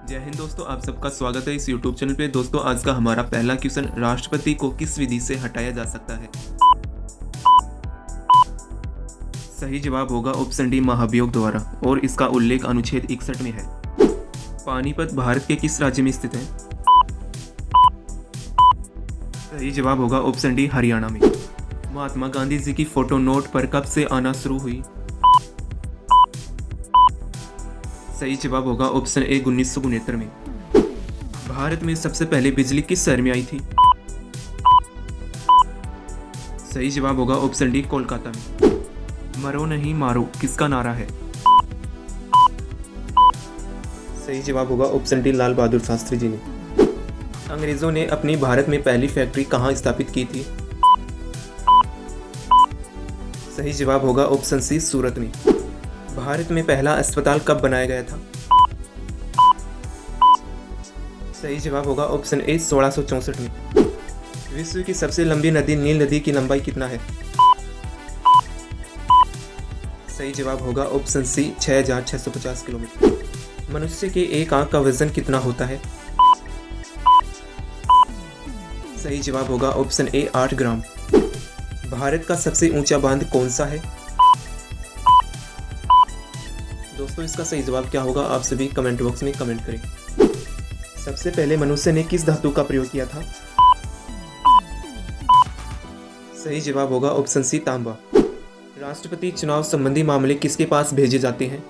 जय हिंद दोस्तों, आप सबका स्वागत है इस YouTube चैनल पे। दोस्तों आज का हमारा पहला क्वेश्चन, राष्ट्रपति को किस विधि से हटाया जा सकता है? सही जवाब होगा ऑप्शन डी, महाभियोग द्वारा, और इसका उल्लेख अनुच्छेद 61 में है। पानीपत भारत के किस राज्य में स्थित है? सही जवाब होगा ऑप्शन डी, हरियाणा में। महात्मा गांधी जी की फोटो नोट पर कब से आना शुरू हुई? सही जवाब होगा ऑप्शन ए, 1969 में। भारत में सबसे पहले बिजली किस शहर में आई थी? सही जवाब होगा ऑप्शन डी, कोलकाता में। मरो नहीं मारो किसका नारा है? सही जवाब होगा ऑप्शन डी, लाल बहादुर शास्त्री जी ने। अंग्रेजों ने अपनी भारत में पहली फैक्ट्री कहाँ स्थापित की थी? सही जवाब होगा ऑप्शन सी, सूरत में। भारत में पहला अस्पताल कब बनाया गया था? सही जवाब होगा ऑप्शन ए, 1664 में। विश्व की सबसे लंबी नदी नील नदी की लंबाई कितना है? सही जवाब होगा ऑप्शन सी, 6650 किलोमीटर। मनुष्य के एक आंख का वजन कितना होता है? सही जवाब होगा ऑप्शन ए, 8 ग्राम। भारत का सबसे ऊंचा बांध कौन सा है? दोस्तों इसका सही जवाब क्या होगा, आप सभी कमेंट बॉक्स में कमेंट करें। सबसे पहले मनुष्य ने किस धातु का प्रयोग किया था? सही जवाब होगा ऑप्शन सी, तांबा। राष्ट्रपति चुनाव संबंधी मामले किसके पास भेजे जाते हैं?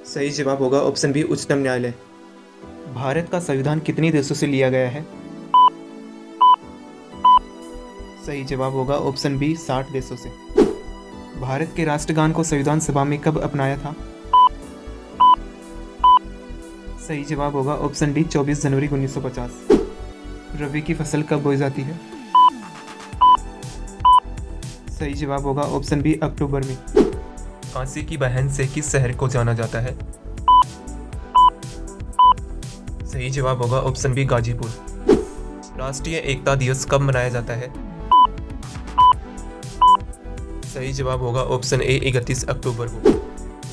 सही जवाब होगा ऑप्शन बी, उच्चतम न्यायालय। भारत का संविधान कितने देशों से लिया गया है? सही जवाब होगा ऑप्शन बी, 60 देशों से। भारत के राष्ट्रगान को संविधान सभा में कब अपनाया था? सही जवाब होगा ऑप्शन डी, 24 जनवरी 1950। रबी की फसल कब बोई जाती है? सही जवाब होगा ऑप्शन बी, अक्टूबर में। कांसी की बहन से किस शहर को जाना जाता है? सही जवाब होगा ऑप्शन बी, गाजीपुर। राष्ट्रीय एकता दिवस कब मनाया जाता है? सही जवाब होगा ऑप्शन ए, 31 अक्टूबर को।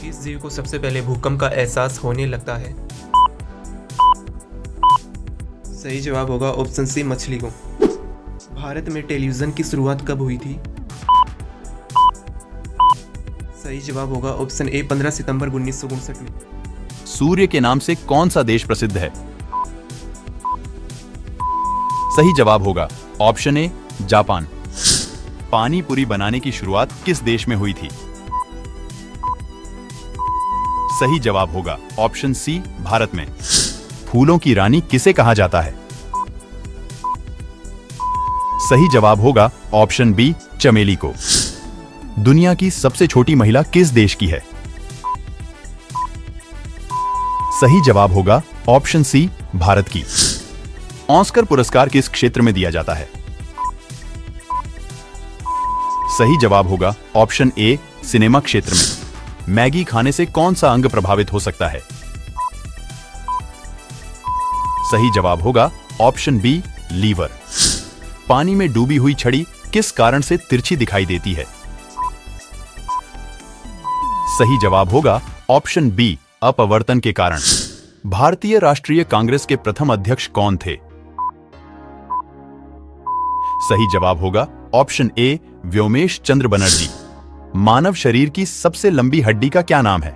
किस जीव को सबसे पहले भूकंप का एहसास होने लगता है? सही जवाब होगा ऑप्शन सी, मछली को। भारत में टेलीविजन की शुरुआत कब हुई थी? सही जवाब होगा ऑप्शन ए, 15 सितंबर 1959 में। सूर्य के नाम से कौन सा देश प्रसिद्ध है? सही जवाब होगा ऑप्शन ए, जापान। पानी पूरी बनाने की शुरुआत किस देश में हुई थी? सही जवाब होगा ऑप्शन सी, भारत में। फूलों की रानी किसे कहा जाता है? सही जवाब होगा ऑप्शन बी, चमेली को। दुनिया की सबसे छोटी महिला किस देश की है? सही जवाब होगा ऑप्शन सी, भारत की। ऑस्कर पुरस्कार किस क्षेत्र में दिया जाता है? सही जवाब होगा ऑप्शन ए, सिनेमा क्षेत्र में। मैगी खाने से कौन सा अंग प्रभावित हो सकता है? सही जवाब होगा ऑप्शन बी, लीवर। पानी में डूबी हुई छड़ी किस कारण से तिरछी दिखाई देती है? सही जवाब होगा ऑप्शन बी, अपवर्तन के कारण। भारतीय राष्ट्रीय कांग्रेस के प्रथम अध्यक्ष कौन थे? सही जवाब होगा ऑप्शन ए, व्योमेश चंद्र बनर्जी। मानव शरीर की सबसे लंबी हड्डी का क्या नाम है?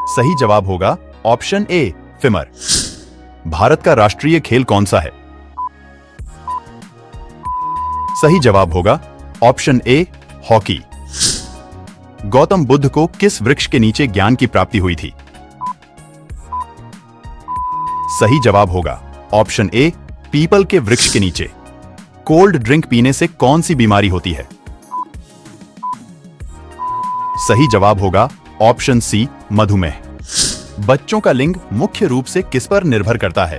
सही जवाब होगा ऑप्शन ए, फिमर। भारत का राष्ट्रीय खेल कौन सा है? सही जवाब होगा option A, hockey. Gautam Buddha को किस वृक्ष के नीचे ज्ञान की प्राप्ति हुई थी? सही जवाब होगा ऑप्शन ए, पीपल के वृक्ष के नीचे। कोल्ड ड्रिंक पीने से कौन सी बीमारी होती है? सही जवाब होगा ऑप्शन सी, मधुमेह। बच्चों का लिंग मुख्य रूप से किस पर निर्भर करता है?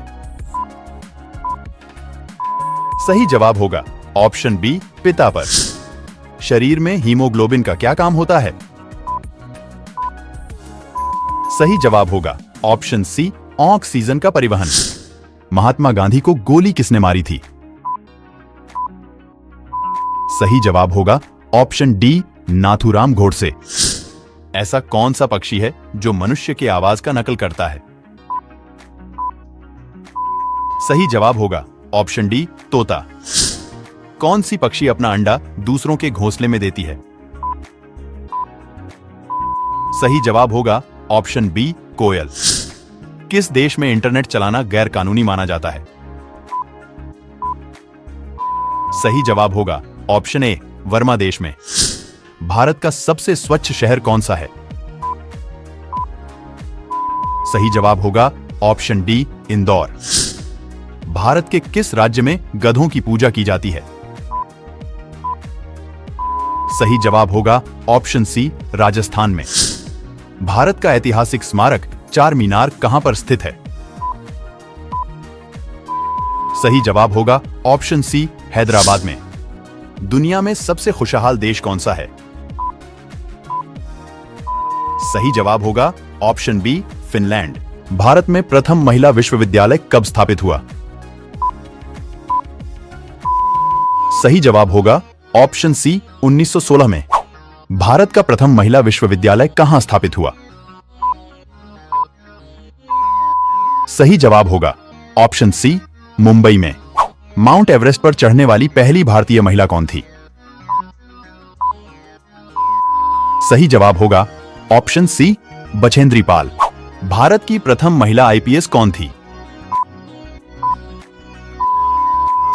सही जवाब होगा ऑप्शन बी, पिता पर। शरीर में हीमोग्लोबिन का क्या काम होता है? सही जवाब होगा ऑप्शन सी, ऑक्सीजन का परिवहन। महात्मा गांधी को गोली किसने मारी थी? सही जवाब होगा ऑप्शन डी, नाथूराम गोडसे। ऐसा कौन सा पक्षी है जो मनुष्य की आवाज का नकल करता है? सही जवाब होगा ऑप्शन डी, तोता। कौन सी पक्षी अपना अंडा दूसरों के घोंसले में देती है? सही जवाब होगा ऑप्शन बी, कोयल। किस देश में इंटरनेट चलाना गैर कानूनी माना जाता है? सही जवाब होगा ऑप्शन ए, वर्मा देश में। भारत का सबसे स्वच्छ शहर कौन सा है? सही जवाब होगा ऑप्शन डी, इंदौर। भारत के किस राज्य में गधों की पूजा की जाती है? सही जवाब होगा ऑप्शन सी, राजस्थान में। भारत का ऐतिहासिक स्मारक चार मीनार कहां पर स्थित है? सही जवाब होगा ऑप्शन सी, हैदराबाद में। दुनिया में सबसे खुशहाल देश कौन सा है? सही जवाब होगा ऑप्शन बी, फिनलैंड। भारत में प्रथम महिला विश्वविद्यालय कब स्थापित हुआ? सही जवाब होगा ऑप्शन सी, 1916 में। भारत का प्रथम महिला विश्वविद्यालय कहां स्थापित हुआ? सही जवाब होगा ऑप्शन सी, मुंबई में। माउंट एवरेस्ट पर चढ़ने वाली पहली भारतीय महिला कौन थी? सही जवाब होगा ऑप्शन सी, बछेंद्री पाल। भारत की प्रथम महिला आईपीएस कौन थी?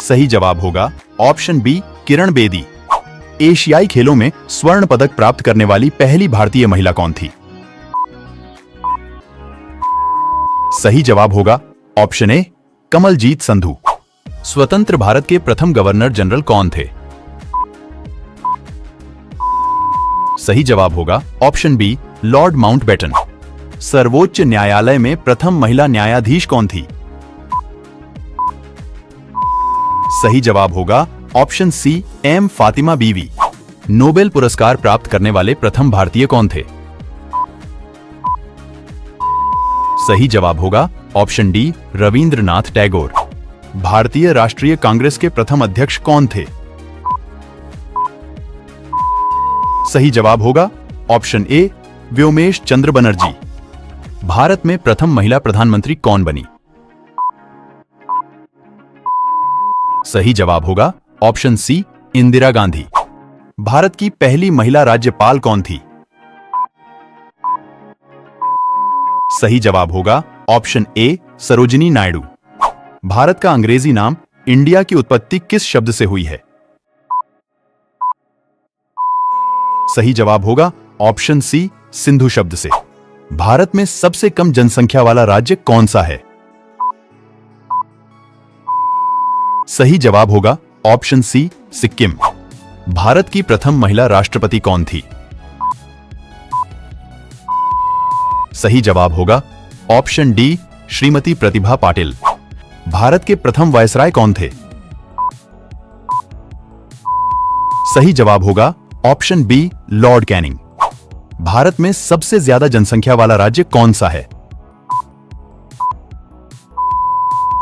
सही जवाब होगा ऑप्शन बी, किरण बेदी। एशियाई खेलों में स्वर्ण पदक प्राप्त करने वाली पहली भारतीय महिला कौन थी? सही जवाब होगा ऑप्शन ए, कमलजीत संधू। स्वतंत्र भारत के प्रथम गवर्नर जनरल कौन थे? सही जवाब होगा ऑप्शन बी, लॉर्ड माउंटबेटन। सर्वोच्च न्यायालय में प्रथम महिला न्यायाधीश कौन थी? सही जवाब होगा ऑप्शन सी, एम फातिमा बीवी। नोबेल पुरस्कार प्राप्त करने वाले प्रथम भारतीय कौन थे? सही जवाब होगा ऑप्शन डी, रविंद्रनाथ टैगोर। भारतीय राष्ट्रीय कांग्रेस के प्रथम अध्यक्ष कौन थे? सही जवाब होगा ऑप्शन ए, व्योमेश चंद्र बनर्जी। भारत में प्रथम महिला प्रधानमंत्री कौन बनी? सही जवाब होगा ऑप्शन सी, इंदिरा गांधी। भारत की पहली महिला राज्यपाल कौन थी? सही जवाब होगा ऑप्शन ए, सरोजिनी नायडू। भारत का अंग्रेजी नाम इंडिया की उत्पत्ति किस शब्द से हुई है? सही जवाब होगा ऑप्शन सी, सिंधु शब्द से। भारत में सबसे कम जनसंख्या वाला राज्य कौन सा है? सही जवाब होगा ऑप्शन सी, सिक्किम। भारत की प्रथम महिला राष्ट्रपति कौन थी? सही जवाब होगा ऑप्शन डी, श्रीमती प्रतिभा पाटिल। भारत के प्रथम वायसराय कौन थे? सही जवाब होगा option B, Lord Canning. Bharat में सबसे ज्यादा जनसंख्या वाला राज्य कौन सा है?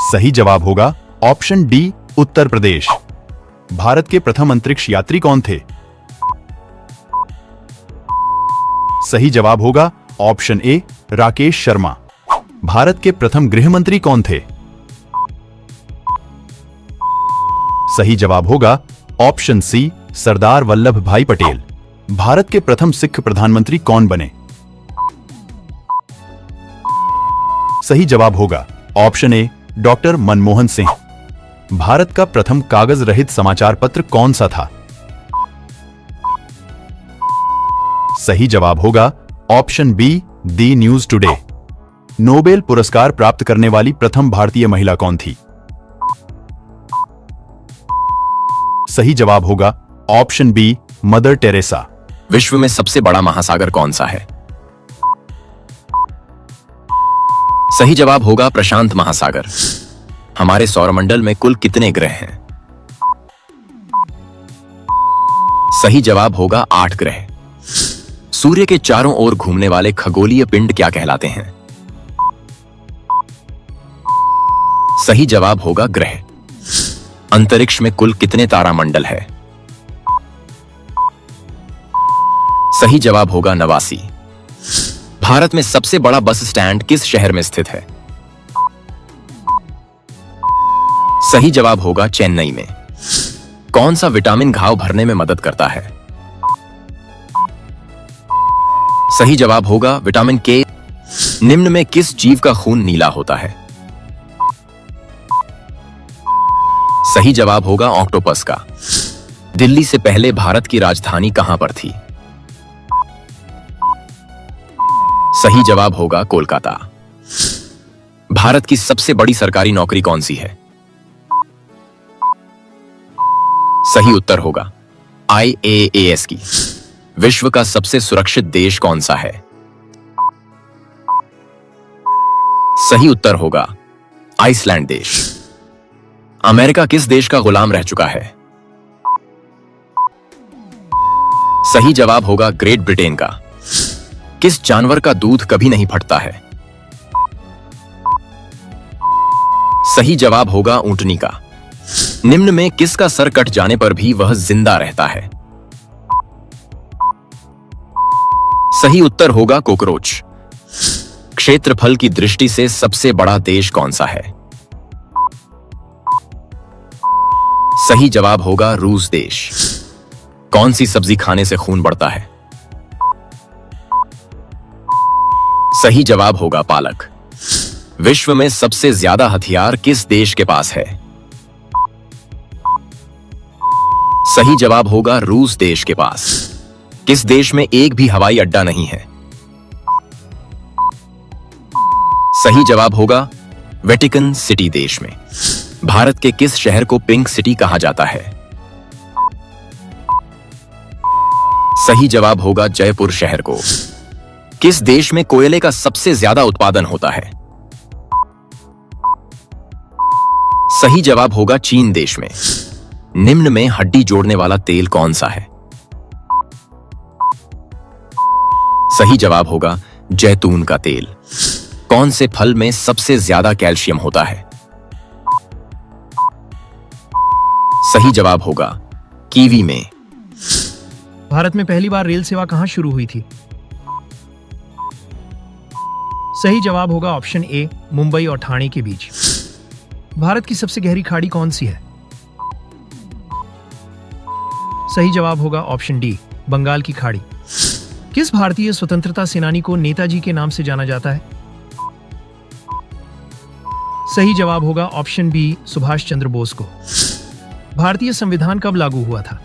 सही जवाब होगा ऑप्शन डी, उत्तर प्रदेश। भारत के प्रथम अंतरिक्ष यात्री कौन थे? सही जवाब होगा ऑप्शन ए, राकेश शर्मा। भारत के प्रथम गृह मंत्री कौन थे? सही जवाब होगा ऑप्शन सी, सरदार वल्लभ भाई पटेल। भारत के प्रथम सिख प्रधानमंत्री कौन बने? सही जवाब होगा option A, doctor Manmohan Singh. Bharat का प्रथम कागज रहित समाचार पत्र कौन सा था? सही जवाब होगा ऑप्शन बी, दी न्यूज टुडे। नोबेल पुरस्कार प्राप्त करने वाली प्रथम भारतीय महिला कौन थी? सही जवाब होगा ऑप्शन बी, मदर टेरेसा। विश्व में सबसे बड़ा महासागर कौन सा है? सही जवाब होगा प्रशांत महासागर। हमारे सौरमंडल में कुल कितने ग्रह हैं? सही जवाब होगा 8 ग्रह। सूर्य के चारों ओर घूमने वाले खगोलीय पिंड क्या कहलाते हैं? सही जवाब होगा ग्रह। अंतरिक्ष में कुल कितने तारामंडल है? सही जवाब होगा 89। भारत में सबसे बड़ा बस स्टैंड किस शहर में स्थित है? सही जवाब होगा चेन्नई में। कौन सा विटामिन घाव भरने में मदद करता है? सही जवाब होगा विटामिन के। निम्न में किस जीव का खून नीला होता है? सही जवाब होगा ऑक्टोपस का। दिल्ली से पहले भारत की राजधानी कहां पर थी? सही जवाब होगा कोलकाता। भारत की सबसे बड़ी सरकारी नौकरी कौन सी है? सही उत्तर होगा IAAS की। विश्व का सबसे सुरक्षित देश कौन सा है? सही उत्तर होगा आइसलैंड देश। अमेरिका किस देश का गुलाम रह चुका है? सही जवाब होगा ग्रेट ब्रिटेन का। किस जानवर का दूध कभी नहीं फटता है? सही जवाब होगा ऊंटनी का। निम्न में किसका सर कट जाने पर भी वह जिंदा रहता है? सही उत्तर होगा कॉकरोच। क्षेत्रफल की दृष्टि से सबसे बड़ा देश कौन सा है? सही जवाब होगा रूस देश। कौन सी सब्जी खाने से खून बढ़ता है? सही जवाब होगा पालक। विश्व में सबसे ज्यादा हथियार किस देश के पास है? सही जवाब होगा रूस देश के पास। किस देश में एक भी हवाई अड्डा नहीं है? सही जवाब होगा वेटिकन सिटी देश में। भारत के किस शहर को पिंक सिटी कहा जाता है? सही जवाब होगा जयपुर शहर को। किस देश में कोयले का सबसे ज्यादा उत्पादन होता है? सही जवाब होगा चीन देश में। निम्न में हड्डी जोड़ने वाला तेल कौन सा है? सही जवाब होगा जैतून का तेल। कौन से फल में सबसे ज्यादा कैल्शियम होता है? सही जवाब होगा कीवी में। भारत में पहली बार रेल सेवा कहां शुरू हुई थी? सही जवाब होगा ऑप्शन ए, मुंबई और ठाणे के बीच। भारत की सबसे गहरी खाड़ी कौन सी है? सही जवाब होगा ऑप्शन डी, बंगाल की खाड़ी। किस भारतीय स्वतंत्रता सेनानी को नेताजी के नाम से जाना जाता है? सही जवाब होगा ऑप्शन बी, सुभाष चंद्र बोस को। भारतीय संविधान कब लागू हुआ था?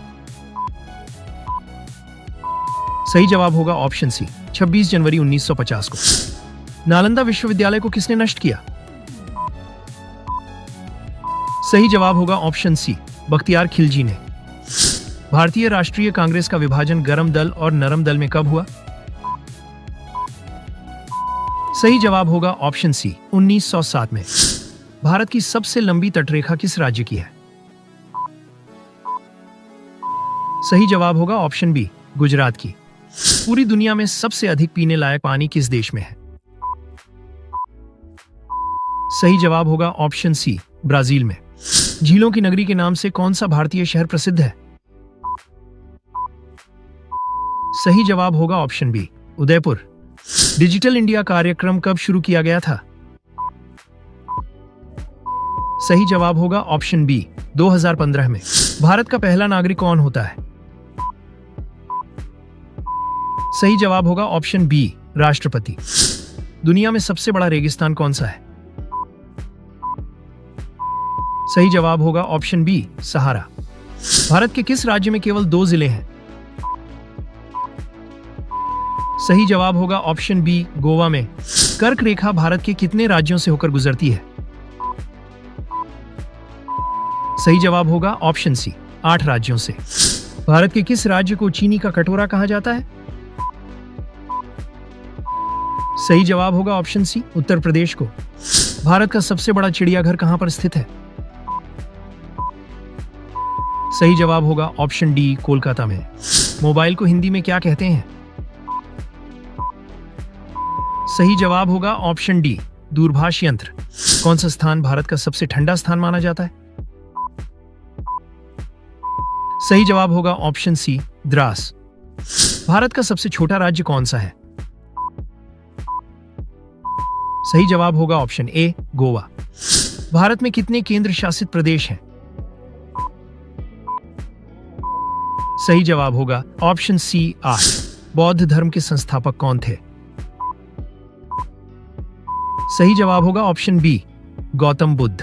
सही जवाब होगा ऑप्शन सी, 26 जनवरी 1950 को। नालंदा विश्वविद्यालय को किसने नष्ट किया? सही जवाब होगा ऑप्शन सी, बख्तियार खिलजी ने। भारतीय राष्ट्रीय कांग्रेस का विभाजन गर्म दल और नरम दल में कब हुआ? सही जवाब होगा ऑप्शन सी, 1907 में। भारत की सबसे लंबी तटरेखा किस राज्य की है? सही जवाब होगा ऑप्शन बी, गुजरात की। पूरी दुनिया में सबसे अधिक पीने लायक पानी किस देश में है? सही जवाब होगा ऑप्शन सी, ब्राजील में। झीलों की नगरी के नाम से कौन सा भारतीय शहर प्रसिद्ध है? सही जवाब होगा option B, Udaipur. Digital India कार्यक्रम कब शुरू किया गया था? सही जवाब होगा ऑप्शन बी, 2015 में। भारत का पहला नागरिक कौन होता है? सही जवाब होगा ऑप्शन बी, राष्ट्रपति। दुनिया में सबसे बड़ा रेगिस्तान कौन सा है? सही जवाब होगा ऑप्शन बी, सहारा। भारत के किस राज्य में केवल 2 जिले हैं? सही जवाब होगा ऑप्शन बी, गोवा में। कर्क रेखा भारत के कितने राज्यों से होकर गुजरती है? सही जवाब होगा ऑप्शन सी, 8 राज्यों से। भारत के किस राज्य को चीनी का कटोरा कहा जाता है? सही जवाब होगा ऑप्शन सी, उत्तर प्रदेश को। भारत का सबसे बड़ा चिड़ियाघर कहां पर स्थित है? सही जवाब होगा ऑप्शन डी, कोलकाता में। मोबाइल को हिंदी में क्या कहते हैं? सही जवाब होगा ऑप्शन डी, दूरभाष यंत्र। कौन सा स्थान भारत का सबसे ठंडा स्थान माना जाता है? सही जवाब होगा ऑप्शन सी, द्रास। भारत का सबसे छोटा राज्य कौन सा है? सही जवाब होगा ऑप्शन ए गोवा। भारत में कितने केंद्र शासित प्रदेश हैं? सही जवाब होगा ऑप्शन सी 8। बौद्ध धर्म के संस्थापक कौन थे? सही जवाब होगा ऑप्शन बी गौतम बुद्ध।